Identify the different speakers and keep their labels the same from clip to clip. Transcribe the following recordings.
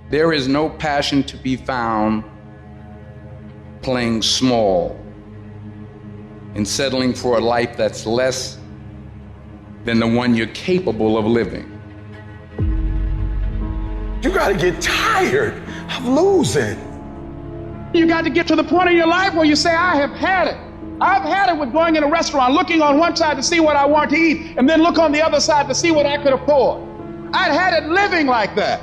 Speaker 1: There is no passion to be found playing small and settling for a life that's less than the one you're capable of living.
Speaker 2: You gotta get tired of losing.
Speaker 3: You got to get to the point in your life where you say, I have had it. I've had it with going in a restaurant, looking on one side to see what I want to eat, and then look on the other side to see what I could afford. I'd had it living like that.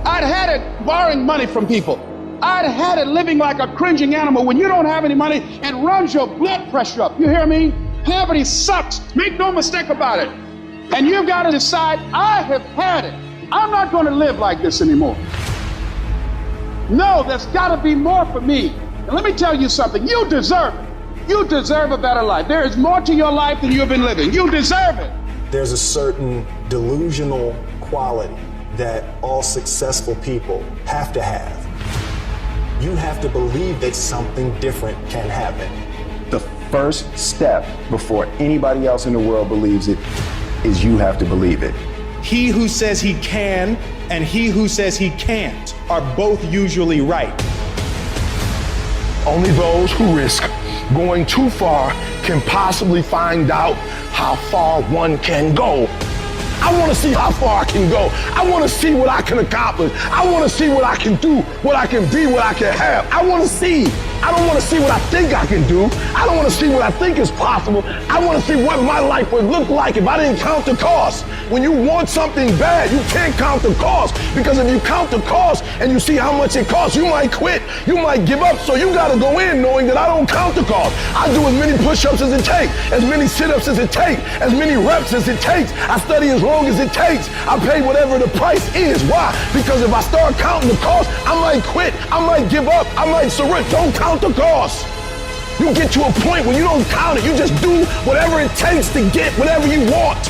Speaker 3: I'd had it borrowing money from people. I'd had it living like a cringing animal. When you don't have any money, it runs your blood pressure up. You hear me? Poverty sucks. Make no mistake about it. And you've got to decide, I have had it. I'm not going to live like this anymore. No, there's got to be more for me. And let me tell you something. You deserve it. You deserve a better life. There is more to your life than you've been living. You deserve it.
Speaker 4: There's a certain delusional quality that all successful people have to have. You have to believe that something different can happen.
Speaker 5: The first step before anybody else in the world believes it is you have to believe it.
Speaker 6: He who says he can and he who says he can't are both usually right.
Speaker 2: Only those who risk going too far can possibly find out how far one can go. I want to see how far I can go. I want to see what I can accomplish. I want to see what I can do, what I can be, what I can have. I want to see. I don't want to see what I think I can do. I don't want to see what I think is possible. I want to see what my life would look like if I didn't count the cost. When you want something bad, you can't count the cost, because if you count the cost and you see how much it costs, you might quit. You might give up. So you got to go in knowing that I don't count the cost. I do as many push-ups as it takes, as many sit-ups as it takes, as many reps as it takes. I study as long as it takes. I pay whatever the price is. Why? Because if I start counting the cost, I might quit. I might give up. I might surrender. Don't count the cost. You get to a point where you don't count it. You just do whatever it takes to get whatever you want.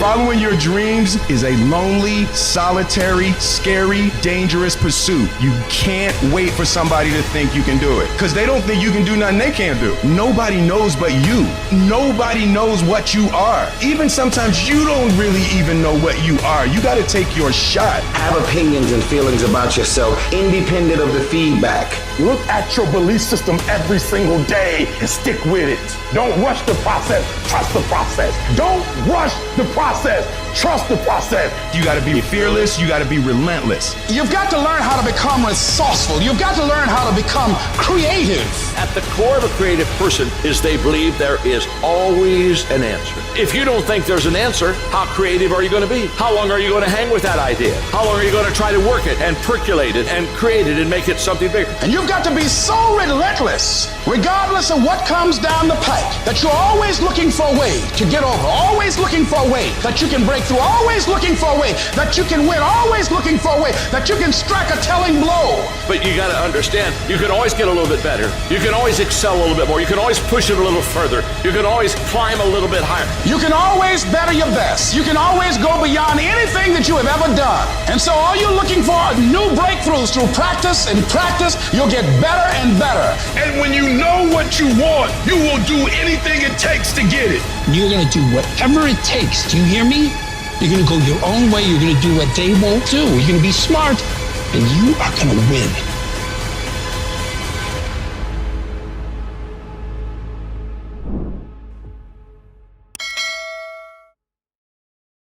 Speaker 7: Following your dreams is a lonely, solitary, scary, dangerous pursuit. You can't wait for somebody to think you can do it, because they don't think you can do nothing they can't do. Nobody knows but you. Nobody knows what you are. Even sometimes you don't really even know what you are. You got to take your shot.
Speaker 8: Have opinions and feelings about yourself, independent of the feedback.
Speaker 2: Look at your belief system every single day and stick with it. Don't rush the process. Trust the process. Don't rush the process. Trust the process.
Speaker 7: You got to be fearless. You got to be relentless.
Speaker 3: You've got to learn how to become resourceful. You've got to learn how to become creative.
Speaker 9: At the core of a creative person is they believe there is always an answer. If you don't think there's an answer, how creative are you going to be? How long are you going to hang with that idea? How long are you going to try to work it and percolate it and create it and make it something bigger?
Speaker 3: And you've got to be so relentless, regardless of what comes down the pike, that you're always looking for a way to get over, always looking for a way that you can break through, always looking for a way that you can win, always looking for a way that you can strike a telling blow.
Speaker 9: But you got to understand, you can always get a little bit better. You can always excel a little bit more. You can always push it a little further. You can always climb a little bit higher.
Speaker 3: You can always better your best. You can always go beyond anything that you have ever done. And so all you're looking for are new breakthroughs. Through practice and practice, you'll get better and better.
Speaker 2: And when you know what you want, you will do anything it takes to get it.
Speaker 10: You're going to do whatever it takes. Do you hear me? You're going to go your own way. You're going to do what they won't do. You're going to be smart, and you are going to win.